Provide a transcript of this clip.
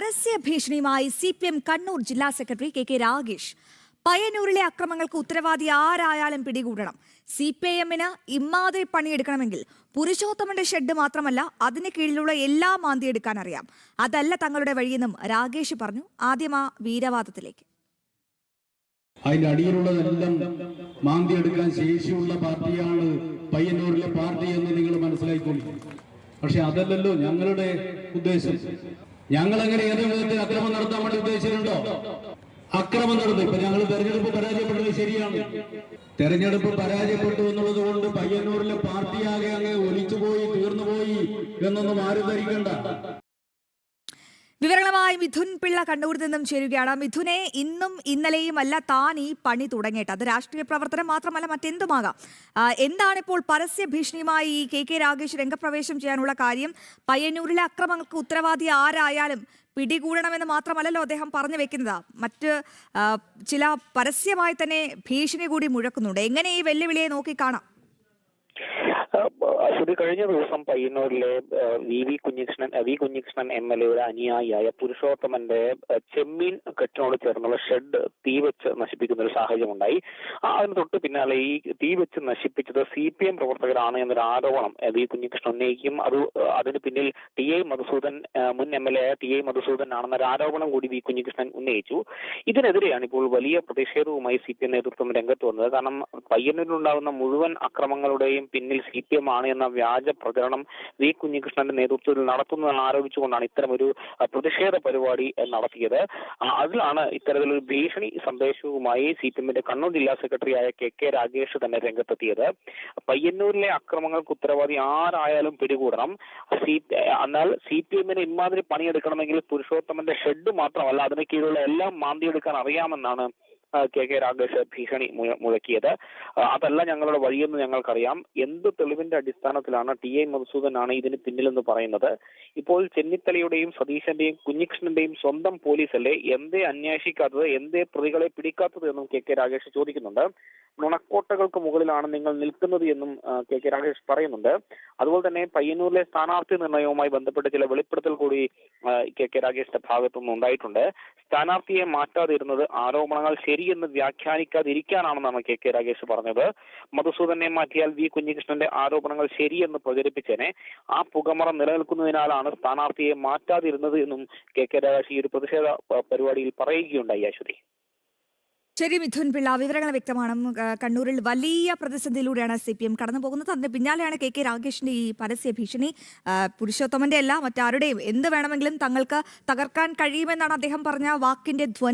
പരസ്യ ഭീഷണിയുമായി CPM കണ്ണൂർ ജില്ലാ secretary K Ragesh. പയ്യന്നൂരിലെ അക്രമങ്ങൾക്ക് ഉത്തരവാദി ആരായാലും പിടികൂടണം. CPIM-ന് ഇമ്മാതിരി പണിയെടുക്കണമെങ്കിൽ പുരുഷോത്തമന്റെ ഷെഡ് മാത്രമല്ല അതിന് കീഴിലുള്ള എല്ലാം മാന്തിയെടുക്കാൻ അറിയാം. അതല്ല തങ്ങളുടെ വഴിയെന്നും രാഗേഷ് പറഞ്ഞു. ആദ്യം ആ വീരവാദത്തിലേക്ക്. അതിന്റെ അടിയിലുള്ളതെല്ലാം മാന്തിയെടുക്കാൻ ശേഷിയുള്ള പാർട്ടിയാണ് പയ്യന്നൂരിലെ പാർട്ടി എന്ന് നിങ്ങൾ മനസ്സിലാക്കിക്കൊള്ളു. പക്ഷെ അതല്ലല്ലോ ഞങ്ങളുടെ ഉദ്ദേശം. ഞങ്ങളെങ്ങനെ ഏത് വിധത്തിൽ അക്രമം നടത്താൻ വേണ്ടി ഉദ്ദേശിച്ചിട്ടുണ്ടോ? അക്രമം നടത്തും. ഇപ്പൊ ഞങ്ങൾ തെരഞ്ഞെടുപ്പ് പരാജയപ്പെട്ടത് ശരിയാണ്. തെരഞ്ഞെടുപ്പ് പരാജയപ്പെട്ടു എന്നുള്ളത് കൊണ്ട് പയ്യന്നൂരിലെ പാർട്ടിയാകെ അങ്ങ് ഒലിച്ചുപോയി തീർന്നുപോയി എന്നൊന്നും ആരും ധരിക്കണ്ട. വിവരങ്ങളുമായി മിഥുൻ പിള്ള കണ്ണൂരിൽ നിന്നും ചേരുകയാണ്. മിഥുനെ, ഇന്നും ഇന്നലെയും അല്ല താൻ ഈ പണി തുടങ്ങിയിട്ട്. അത് രാഷ്ട്രീയ പ്രവർത്തനം മാത്രമല്ല, മറ്റെന്തുമാകാം. എന്താണിപ്പോൾ പരസ്യ ഭീഷണിയുമായി ഈ കെ രാഗേഷ് രംഗപ്രവേശം ചെയ്യാനുള്ള കാര്യം? പയ്യന്നൂരിലെ അക്രമങ്ങൾക്ക് ഉത്തരവാദി ആരായാലും പിടികൂടണമെന്ന് മാത്രമല്ലല്ലോ അദ്ദേഹം പറഞ്ഞു വെക്കുന്നത്. മറ്റ് ചില പരസ്യമായി തന്നെ ഭീഷണി കൂടി മുഴക്കുന്നുണ്ട്. എങ്ങനെ ഈ വെല്ലുവിളിയെ നോക്കി കാണാം? അശ്വതി, കഴിഞ്ഞ ദിവസം പയ്യന്നൂരിലെ വി കുഞ്ഞികൃഷ്ണൻ MLA-യുടെ അനുയായിയായ പുരുഷോത്തമന്റെ ചെമ്മീൻ കെട്ടിനോട് ചേർന്നുള്ള ഷെഡ് തീവെച്ച് നശിപ്പിക്കുന്ന ഒരു സാഹചര്യം ഉണ്ടായി. അതിന് തൊട്ട് പിന്നാലെ ഈ തീവെച്ച് നശിപ്പിച്ചത് CPM പ്രവർത്തകരാണ് എന്നൊരു ആരോപണം വി കുഞ്ഞികൃഷ്ണൻ ഉന്നയിക്കും. അതിന് പിന്നിൽ മധുസൂദൻ, മുൻ MLA ആയ മധുസൂദൻ ആണെന്നൊരു ആരോപണം കൂടി വി കുഞ്ഞികൃഷ്ണൻ ഉന്നയിച്ചു. ഇതിനെതിരെയാണ് ഇപ്പോൾ വലിയ പ്രതിഷേധവുമായി CPM നേതൃത്വം രംഗത്ത് വന്നത്. കാരണം പയ്യന്നൂരിലുണ്ടാകുന്ന മുഴുവൻ അക്രമങ്ങളുടെയും പിന്നിൽ CPM ആണ് എന്ന വ്യാജ പ്രചരണം വി കുഞ്ഞികൃഷ്ണന്റെ നേതൃത്വത്തിൽ നടത്തുന്നതെന്ന് ആരോപിച്ചുകൊണ്ടാണ് ഇത്തരമൊരു പ്രതിഷേധ പരിപാടി നടത്തിയത്. അതിലാണ് ഇത്തരത്തിലൊരു ഭീഷണി സന്ദേശവുമായി CPM-ന്റെ കണ്ണൂർ ജില്ലാ സെക്രട്ടറിയായ കെ രാഗേഷ് തന്നെ രംഗത്തെത്തിയത്. പയ്യന്നൂരിലെ അക്രമങ്ങൾക്ക് ഉത്തരവാദി ആരായാലും പിടികൂടണം. എന്നാൽ CPM-ന് ഇമാതിരി പണിയെടുക്കണമെങ്കിൽ പുരുഷോത്തമന്റെ ഷെഡ് മാത്രമല്ല അതിന് കീഴിലുള്ള എല്ലാം മാന്തിയെടുക്കാൻ അറിയാമെന്നാണ് കെ രാഗേഷ് ഭീഷണി മുഴക്കിയത്. അതല്ല ഞങ്ങളുടെ വഴിയെന്ന് ഞങ്ങൾക്കറിയാം. എന്ത് തെളിവിന്റെ അടിസ്ഥാനത്തിലാണ് മധുസൂദനാണ് ഇതിന് പിന്നിലെന്ന് പറയുന്നത്? ഇപ്പോൾ ചെന്നിത്തലയുടെയും സതീശന്റെയും കുഞ്ഞികൃഷ്ണന്റെയും സ്വന്തം പോലീസല്ലേ എന്തേ അന്വേഷിക്കാത്തത്, എന്തേ പ്രതികളെ പിടിക്കാത്തത് എന്നും കെ രാഗേഷ് ചോദിക്കുന്നുണ്ട്. നുണക്കോട്ടകൾക്ക് മുകളിലാണ് നിങ്ങൾ നിൽക്കുന്നത് എന്നും കെ രാഗേഷ് പറയുന്നുണ്ട്. അതുപോലെ തന്നെ പയ്യന്നൂരിലെ സ്ഥാനാർത്ഥി നിർണയവുമായി ബന്ധപ്പെട്ട് ചില വെളിപ്പെടുത്തൽ കൂടി കെ രാഗേഷിന്റെ ഭാഗത്തുനിന്ന് ഉണ്ടായിട്ടുണ്ട്. സ്ഥാനാർത്ഥിയെ മാറ്റാതിരുന്നത് ആരോപണങ്ങൾ ശരിയെന്ന് വ്യാഖ്യാനിക്കാതിരിക്കാനാണെന്നാണ് കെ രാഗേഷ് പറഞ്ഞത്. മധുസൂദനെ മാറ്റിയാൽ വി കുഞ്ഞികൃഷ്ണന്റെ ആരോപണങ്ങൾ ശരിയെന്ന് പ്രചരിപ്പിച്ചേനെ. ആ പുകമറ നിലനിൽക്കുന്നതിനാലാണ് സ്ഥാനാർത്ഥിയെ മാറ്റാതിരുന്നത് എന്നും കെ രാഗേഷ് ഈ ഒരു പ്രതിഷേധ പരിപാടിയിൽ പറയുകയുണ്ടായി. അശ്വതി. ശരി മിഥുൻ പിള്ള, വിവരങ്ങൾ വ്യക്തമാണ്. കണ്ണൂരിൽ വലിയ പ്രതിസന്ധിയിലൂടെയാണ് CPM കടന്നു പോകുന്നത്. അതിന് പിന്നാലെയാണ് കെ രാഗേഷിന്റെ ഈ പരസ്യ ഭീഷണി. പുരുഷോത്തമന്റെ അല്ല, മറ്റാരുടെയും എന്ത് വേണമെങ്കിലും തങ്ങൾക്ക് തകർക്കാൻ കഴിയുമെന്നാണ് അദ്ദേഹം പറഞ്ഞ വാക്കിന്റെ ധ്വനി.